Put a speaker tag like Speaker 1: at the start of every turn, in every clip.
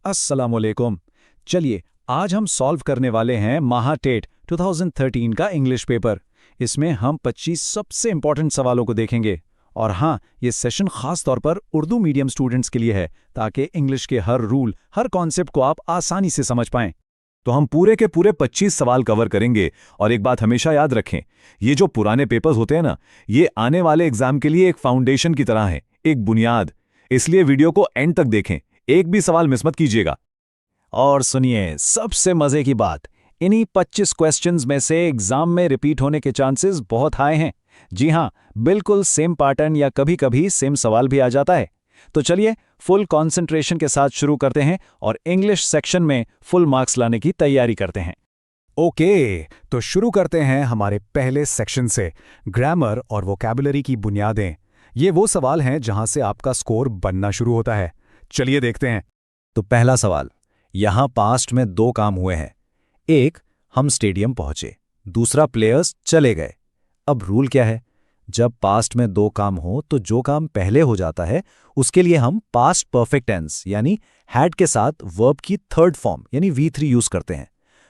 Speaker 1: अस्सलामुअलैकुम। चलिए आज हम सॉल्व करने वाले हैं महाटेट 2013 का इंग्लिश पेपर। इसमें हम 25 सबसे इंपॉर्टेंट सवालों को देखेंगे। और हाँ, ये सेशन खास तौर पर उर्दू मीडियम स्टूडेंट्स के लिए है, ताकि इंग्लिश के हर रूल, हर कॉन्सेप्ट को आप आसानी से समझ पाएं।
Speaker 2: तो हम पूरे के पूरे 25 सवाल कवर करेंगे। और एक बात हमेशा याद रखें, ये जो पुराने पेपर्स होते हैं ना, ये आने वाले एग्जाम के लिए एक फाउंडेशन की तरह है, एक बुनियाद। इसलिए वीडियो को एंड तक देखें, एक भी सवाल मिस मत कीजिएगा।
Speaker 1: और सुनिए सबसे मजे की बात, इन्हीं 25 क्वेश्चंस में से एग्जाम में रिपीट होने के चांसेस बहुत हाई हैं। जी हाँ, बिल्कुल सेम पैटर्न या कभी कभी सेम सवाल भी आ जाता है। तो चलिए फुल कंसंट्रेशन के साथ शुरू करते हैं और इंग्लिश सेक्शन में फुल मार्क्स लाने की तैयारी करते हैं।
Speaker 3: ओके, तो शुरू करते हैं हमारे पहले सेक्शन से, ग्रामर और वोकैबुलरी की बुनियादें। ये वो सवाल हैं जहां से आपका स्कोर बनना शुरू होता है। चलिए देखते हैं।
Speaker 1: तो पहला सवाल, यहां पास्ट में दो काम हुए हैं। एक, हम स्टेडियम पहुंचे, दूसरा प्लेयर्स चले गए। अब रूल क्या है? जब पास्ट में दो काम हो तो जो काम पहले हो जाता है उसके लिए हम पास्ट परफेक्ट टेंस यानी हैड के साथ वर्ब की थर्ड फॉर्म यानी V3 यूज करते हैं।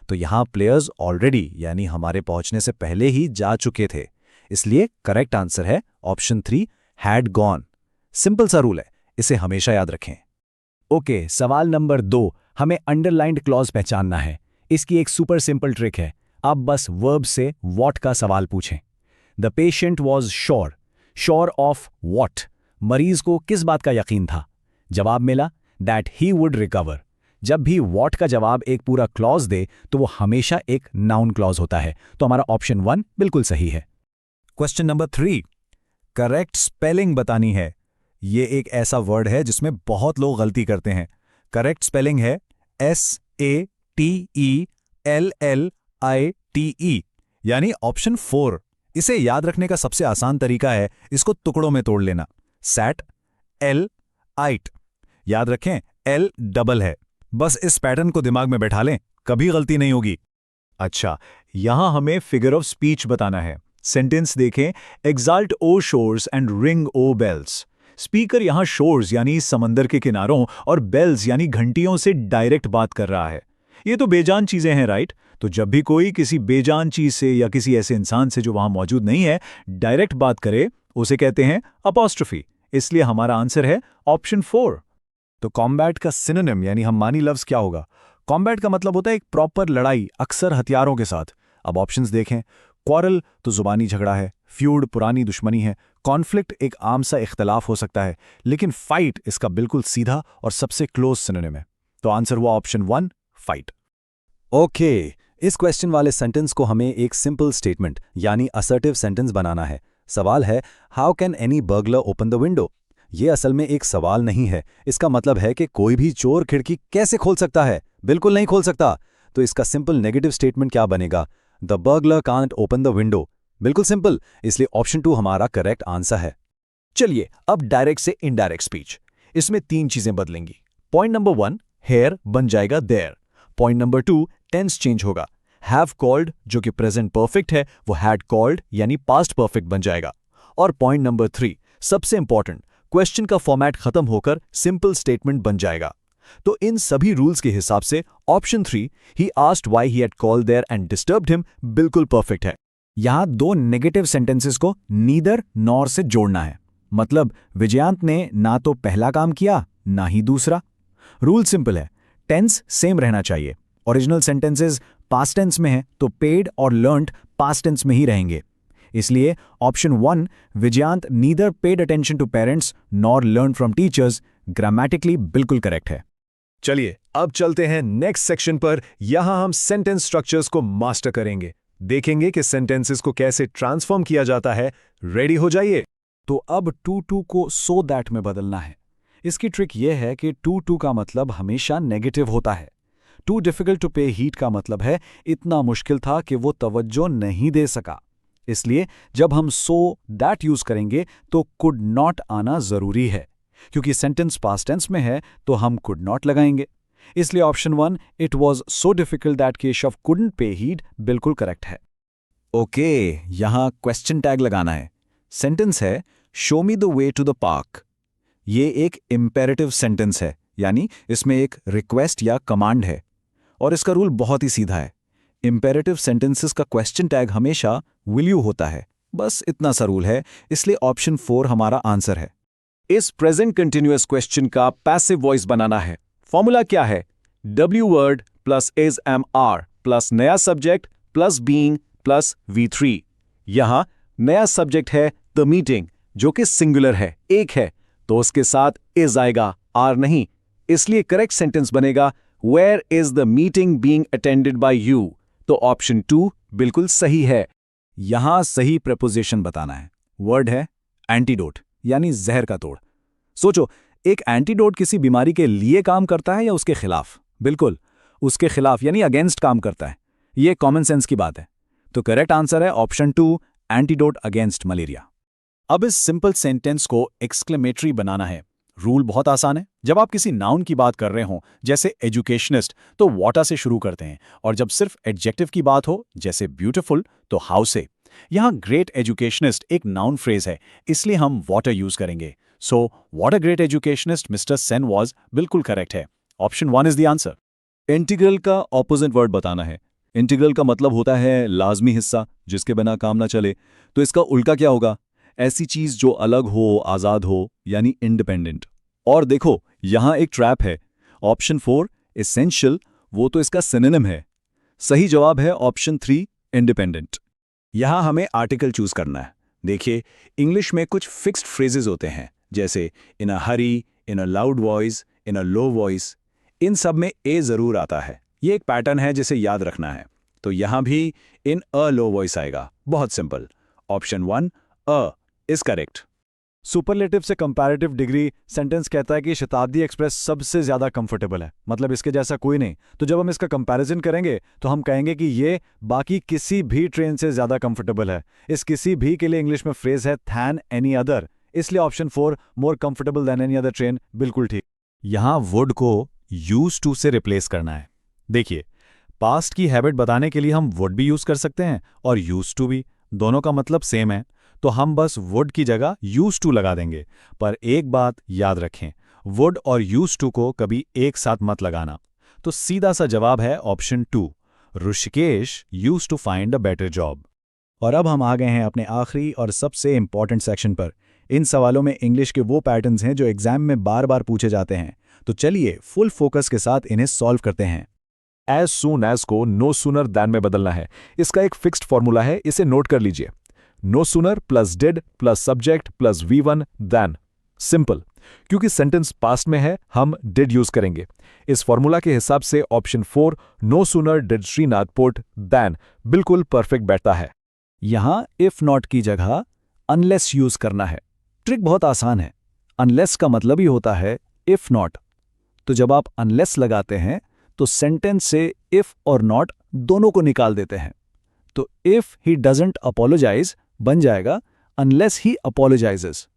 Speaker 1: तो यहां प्लेयर्स ऑलरेडी यानी हमारे पहुंचने से पहले ही जा चुके थे, इसलिए करेक्ट आंसर है ऑप्शन 3, हैड गॉन। सिंपल सा रूल है, इसे हमेशा याद रखें।
Speaker 3: ओके, सवाल नंबर 2, हमें अंडरलाइंड क्लॉज पहचानना है। इसकी एक सुपर सिंपल ट्रिक है, आप बस वर्ब से व्हाट का सवाल पूछें। The patient was sure, sure of what? मरीज को किस बात का यकीन था? जवाब मिला दैट ही वुड रिकवर। जब भी व्हाट का जवाब एक पूरा क्लॉज दे तो वो हमेशा एक नाउन क्लॉज होता है। तो हमारा ऑप्शन 1 बिल्कुल सही है।
Speaker 2: क्वेश्चन नंबर 3, करेक्ट स्पेलिंग बतानी है। ये एक ऐसा वर्ड है जिसमें बहुत लोग गलती करते हैं। करेक्ट स्पेलिंग है SATELLITE, यानी ऑप्शन 4। इसे याद रखने का सबसे आसान तरीका है इसको टुकड़ों में तोड़ लेना। सैट, एल, आइट। याद रखें, एल डबल है। बस इस पैटर्न को दिमाग में बैठा लें, कभी गलती नहीं होगी। अच्छा, यहां हमें फिगर ऑफ स्पीच बताना है। सेंटेंस देखें, exalt O shores and ring O bells. Speaker यहां शोर्स यानी समंदर के किनारों और बेल्स यानी घंटियों से डायरेक्ट बात कर रहा है। ये तो बेजान चीजें हैं, राइट? तो जब भी कोई किसी बेजान चीज से या किसी ऐसे इंसान से जो वहां मौजूद नहीं है डायरेक्ट बात करे, उसे कहते हैं अपॉस्ट्रोफी। इसलिए हमारा आंसर है ऑप्शन 4।
Speaker 3: तो कॉम्बैट का सिनोनिम यानी सम्मानी लफ्ज क्या होगा? कॉम्बैट का मतलब होता है एक प्रॉपर लड़ाई, अक्सर हथियारों के साथ। अब ऑप्शंस देखें। क्वारल तो जुबानी झगड़ा है, फ्यूड पुरानी दुश्मनी है, कॉन्फ्लिक्ट एक आम सा इख्तलाफ हो सकता है, लेकिन फाइट इसका बिल्कुल सीधा और सबसे क्लोज सिनोनिम है। तो आंसर हुआ ऑप्शन 1, फाइट।
Speaker 1: ओके, इस क्वेश्चन वाले सेंटेंस को हमें एक सिंपल स्टेटमेंट यानी असर्टिव सेंटेंस बनाना है। सवाल है, how can any burglar open the window? ये असल में एक सवाल नहीं है, इसका मतलब है कि कोई भी चोर खिड़की कैसे खोल सकता है? बिल्कुल नहीं खोल सकता। तो इसका सिंपल नेगेटिव स्टेटमेंट क्या बनेगा? The burglar can't open the window. बिल्कुल सिंपल, इसलिए ऑप्शन 2 हमारा करेक्ट आंसर है।
Speaker 3: चलिए अब डायरेक्ट से इनडायरेक्ट स्पीच। इसमें 3 चीजें बदलेंगी। पॉइंट नंबर 1, हेयर बन जाएगा there. Point number 2, tense change होगा। हैव कॉल्ड जो कि प्रेजेंट परफेक्ट है वो हैड कॉल्ड यानी पास्ट परफेक्ट बन जाएगा। और पॉइंट नंबर 3, सबसे इंपॉर्टेंट, क्वेश्चन का फॉर्मेट खत्म होकर सिंपल स्टेटमेंट बन जाएगा। तो इन सभी रूल्स के हिसाब से option 3, he asked why he had called there and disturbed him, बिल्कुल परफेक्ट है। यहां 2 नेगेटिव सेंटेंसेस को नीदर नॉर से जोड़ना है। मतलब विजयांत ने ना तो पहला काम किया ना ही दूसरा। रूल सिंपल है, टेंस सेम रहना चाहिए। ओरिजिनल सेंटेंसेस पास्ट टेंस में है तो पेड और लर्नड पास्ट टेंस में ही रहेंगे। इसलिए option 1, Vijayant neither paid attention to parents nor learn from teachers, grammatically बिल्कुल करेक्ट है।
Speaker 2: चलिए अब चलते हैं नेक्स्ट सेक्शन पर। यहां हम सेंटेंस स्ट्रक्चर्स को मास्टर करेंगे, देखेंगे कि सेंटेंसेस को कैसे ट्रांसफॉर्म किया जाता है। रेडी हो जाइए।
Speaker 3: तो अब टू को सो दैट में बदलना है। इसकी ट्रिक यह है कि टू का मतलब हमेशा नेगेटिव होता है। टू डिफिकल्ट टू पे हीट का मतलब है इतना मुश्किल था कि वो तवज्जो नहीं दे सका। इसलिए जब हम सो दैट यूज करेंगे तो कुड नॉट आना जरूरी है, क्योंकि सेंटेंस पास्ट टेंस में है तो हम कुड नॉट लगाएंगे। इसलिए option 1, it was so difficult that Keshav couldn't pay heed, बिल्कुल करेक्ट है।
Speaker 1: ओके, यहां क्वेश्चन टैग लगाना है। सेंटेंस है, show me the way to the park. ये एक इंपेरेटिव सेंटेंस है
Speaker 2: यानी इसमें एक रिक्वेस्ट या कमांड है। और इसका रूल बहुत ही सीधा है। इंपेरेटिव सेंटेंसेस का क्वेश्चन टैग हमेशा विल यू होता है। बस इतना सा रूल है, इसलिए ऑप्शन 4 हमारा आंसर है।
Speaker 3: इस प्रेजेंट कंटिन्यूअस क्वेश्चन का पैसिव वॉइस बनाना है। फॉर्मूला क्या है? W word plus is am are plus नया subject plus being plus V3। यहां नया सब्जेक्ट है द मीटिंग, जो कि सिंगुलर है, एक है, तो उसके साथ इज आएगा, आर नहीं। इसलिए करेक्ट सेंटेंस बनेगा where is the meeting being attended by you. तो ऑप्शन 2 बिल्कुल सही है।
Speaker 2: यहां सही प्रेपोजिशन बताना है। वर्ड है एंटीडोट, यानी जहर का तोड़। सोचो, एक एंटीडोट किसी बीमारी के लिए काम करता है या उसके खिलाफ? बिल्कुल उसके खिलाफ, यानी अगेंस्ट काम करता है। ये कॉमन सेंस की बात है। तो करेक्ट आंसर है ऑप्शन 2, एंटीडोट अगेंस्ट मलेरिया। अब इस सिंपल सेंटेंस को एक्सक्लेमेटरी बनाना है। रूल बहुत आसान है। जब आप किसी नाउन की बात कर रहे हो, जैसे एजुकेशनिस्ट, तो वाटर से शुरू करते हैं, और जब सिर्फ एडजेक्टिव की बात हो, जैसे ब्यूटीफुल, तो हाउ से। यहां ग्रेट एजुकेशनिस्ट एक नाउन फ्रेज है, इसलिए हम वाटर यूज करेंगे। So what a great educationist mister Sen was बिल्कुल करेक्ट है। Option 1 is the answer. Integral का ऑपोजिट वर्ड बताना है। इंटीग्रल का मतलब होता है लाजमी हिस्सा, जिसके बिना काम ना चले। तो इसका उल्टा क्या होगा? ऐसी चीज जो अलग हो, आजाद हो, यानी इंडिपेंडेंट। और देखो, यहां एक ट्रैप है। ऑप्शन 4 एसेंशियल, वो तो इसका सिनोनिम है। सही जवाब है ऑप्शन 3 इंडिपेंडेंट। यहां हमें आर्टिकल चूज करना है। देखिए, इंग्लिश में कुछ फिक्स्ड फ्रेजेस होते हैं, जैसे in a hurry, in a loud voice, in a low voice. इन सब में ए जरूर आता है। ये एक पैटर्न है जिसे याद रखना है। तो यहां भी इन अ लो वॉइस आएगा। बहुत simple. Option 1 a is correct. Superlative से कंपैरेटिव डिग्री सेंटेंस कहता है कि शताब्दी एक्सप्रेस सबसे ज्यादा कंफर्टेबल है, मतलब इसके जैसा कोई नहीं। तो जब हम इसका कंपैरिजन करेंगे तो हम कहेंगे कि ये बाकी किसी भी ट्रेन से ज्यादा कंफर्टेबल है। इस किसी भी के लिए इंग्लिश में फ्रेज है थैन एनी अदर, इसलिए option 4 more comfortable than any other train बिल्कुल ठीक। यहां वुड को यूज टू से रिप्लेस करना है। देखिए, पास्ट की हैबिट बताने के लिए हम वुड भी यूज कर सकते हैं और यूज टू भी, दोनों का मतलब सेम है। तो हम बस वुड की जगह यूज टू लगा देंगे। पर एक बात याद रखें, वुड और यूज टू को कभी एक साथ मत लगाना। तो सीधा सा जवाब है option 2, Rishikesh use to find a better job. और अब हम आ गए हैं अपने आखिरी और सबसे इंपॉर्टेंट सेक्शन पर। इन सवालों में इंग्लिश के वो पैटर्न्स हैं जो एग्जाम में बार बार पूछे जाते हैं। तो चलिए फुल फोकस के साथ इन्हें सॉल्व करते हैं।
Speaker 3: एज सून एज को नो सूनर दैन में बदलना है। इसका एक फिक्स्ड फॉर्मूला है, इसे नोट कर लीजिए। No sooner plus did plus subject plus V1 than. Simple, क्योंकि सेंटेंस पास्ट में है, हम डिड यूज करेंगे। इस फॉर्मूला के हिसाब से option 4 no sooner did Shrinath put than बिल्कुल परफेक्ट बैठता है।
Speaker 2: यहां इफ नॉट की जगह अनलेस यूज करना है। ट्रिक बहुत आसान है। अनलेस का मतलब ही होता है इफ नॉट। तो जब आप अनलेस लगाते हैं तो सेंटेंस से इफ और नॉट दोनों को निकाल देते हैं। तो इफ ही डजंट अपोलोजाइज बन जाएगा अनलेस ही अपोलोजाइजेस।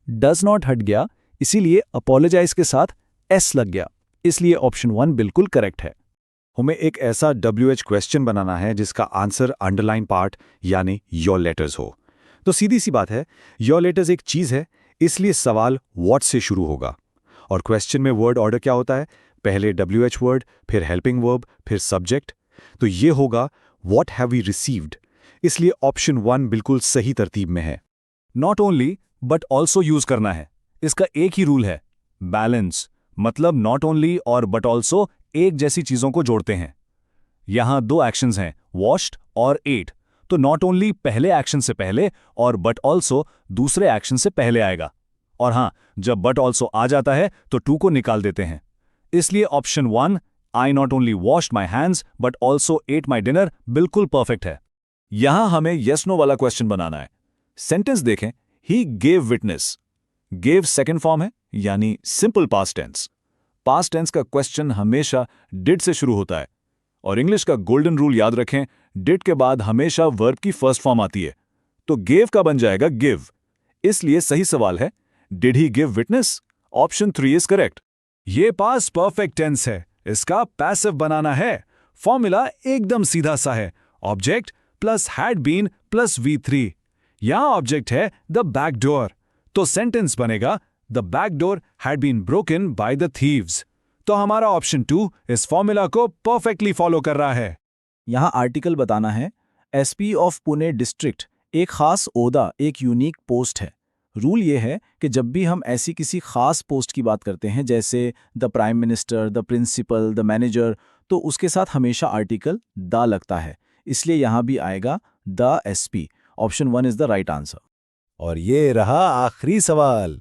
Speaker 2: डज नॉट हट गया, इसीलिए अपोलोजाइज के साथ एस लग गया। इसलिए ऑप्शन 1 बिल्कुल करेक्ट है।
Speaker 1: हमें एक ऐसा WH क्वेश्चन बनाना है जिसका आंसर अंडरलाइन पार्ट यानी योर लेटर्स हो। तो सीधी सी बात है, योर लेटर्स एक चीज है, इसलिए सवाल व्हाट से शुरू होगा। और क्वेश्चन में वर्ड ऑर्डर क्या होता है? पहले WH वर्ड, फिर हेल्पिंग वर्ब, फिर सब्जेक्ट। तो ये होगा व्हाट हैव वी रिसीव्ड। इसलिए ऑप्शन 1 बिल्कुल सही तरतीब में है।
Speaker 2: Not only but also use करना है। इसका एक ही रूल है, बैलेंस। मतलब नॉट ओनली और बट ऑल्सो एक जैसी चीजों को जोड़ते हैं। यहां 2 एक्शंस हैं, वॉश्ड और एट। तो नॉट ओनली पहले एक्शन से पहले और बट ऑल्सो दूसरे एक्शन से पहले आएगा। और हां, जब बट ऑल्सो आ जाता है तो 2 को निकाल देते हैं। इसलिए option 1 I not only washed my hands but also ate my dinner बिल्कुल परफेक्ट है। यहां हमें यस नो वाला क्वेश्चन बनाना है। सेंटेंस देखें, he gave witness. Gave second form है, यानी simple past tense. Past tense का क्वेश्चन हमेशा डिड से शुरू होता है। और इंग्लिश का गोल्डन रूल याद रखें, डिड के बाद हमेशा वर्ब की फर्स्ट फॉर्म आती है। तो गेव का बन जाएगा गिव। इसलिए सही सवाल है, did he give witness? Option 3 is correct. ये पास परफेक्ट टेंस है, इसका पैसिव बनाना है। फॉर्मूला एकदम सीधा सा है, object plus had been plus V3। यहां ऑब्जेक्ट है द बैक डोर, तो सेंटेंस बनेगा the back door had been broken by the thieves. तो हमारा ऑप्शन 2 इस फॉर्मूला को परफेक्टली फॉलो कर रहा है।
Speaker 3: यहाँ आर्टिकल बताना है एसपी ऑफ पुणे डिस्ट्रिक्ट एक खास ओहदा, एक यूनिक पोस्ट है। रूल ये है कि जब भी हम ऐसी किसी खास पोस्ट की बात करते हैं जैसे the prime minister, the principal, the manager, तो उसके साथ हमेशा आर्टिकल द लगता है। इसलिए यहाँ भी आएगा the SP. Option 1 is the right answer.
Speaker 2: और ये रहा आखिरी सवाल।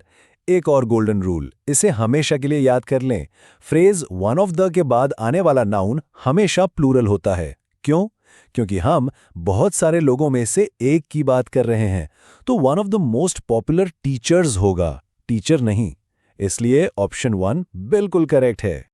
Speaker 2: एक और गोल्डन रूल, इसे हमेशा के लिए याद कर लें। फ्रेज वन ऑफ द के बाद आने वाला नाउन हमेशा प्लूरल होता है। क्यों? क्योंकि हम बहुत सारे लोगों में से एक की बात कर रहे हैं, तो one of the most popular teachers होगा, टीचर नहीं। इसलिए ऑप्शन 1 बिल्कुल करेक्ट है।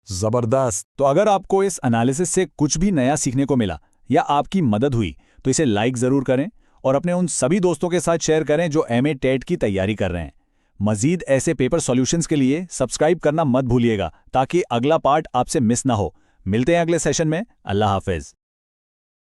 Speaker 4: जबरदस्त। तो अगर आपको इस एनालिसिस से कुछ भी नया सीखने को मिला या आपकी मदद हुई तो इसे लाइक जरूर करें और अपने उन सभी दोस्तों के साथ शेयर करें जो एमए टेट की तैयारी कर रहे हैं। मजीद ऐसे पेपर सॉल्यूशंस के लिए सब्सक्राइब करना मत भूलिएगा ताकि अगला पार्ट आपसे मिस ना हो। मिलते हैं अगले सेशन में। अल्लाह हाफिज।